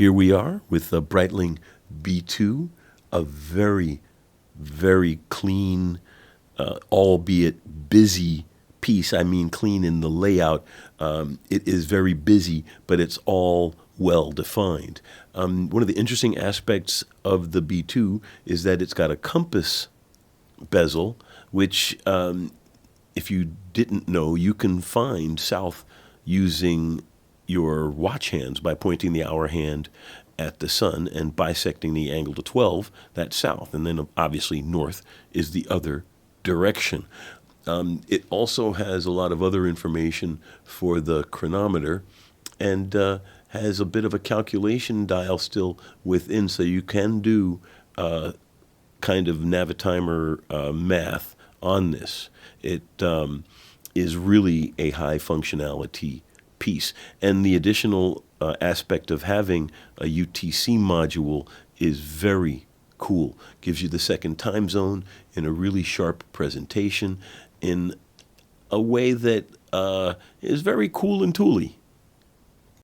Here we are with the Breitling B-2, a very, very clean, albeit busy piece. I mean clean in the layout. It is very busy, but it's all well defined. One of the interesting aspects of the B-2 is that it's got a compass bezel, which if you didn't know, you can find south using your watch hands by pointing the hour hand at the sun and bisecting the angle to 12, that's south. And then obviously north is the other direction. It also has a lot of other information for the chronometer and has a bit of a calculation dial still within, so you can do kind of Navitimer math on this. It is really a high functionality piece. And the additional aspect of having a UTC module is very cool. Gives you the second time zone in a really sharp presentation in a way that is very cool and tooly.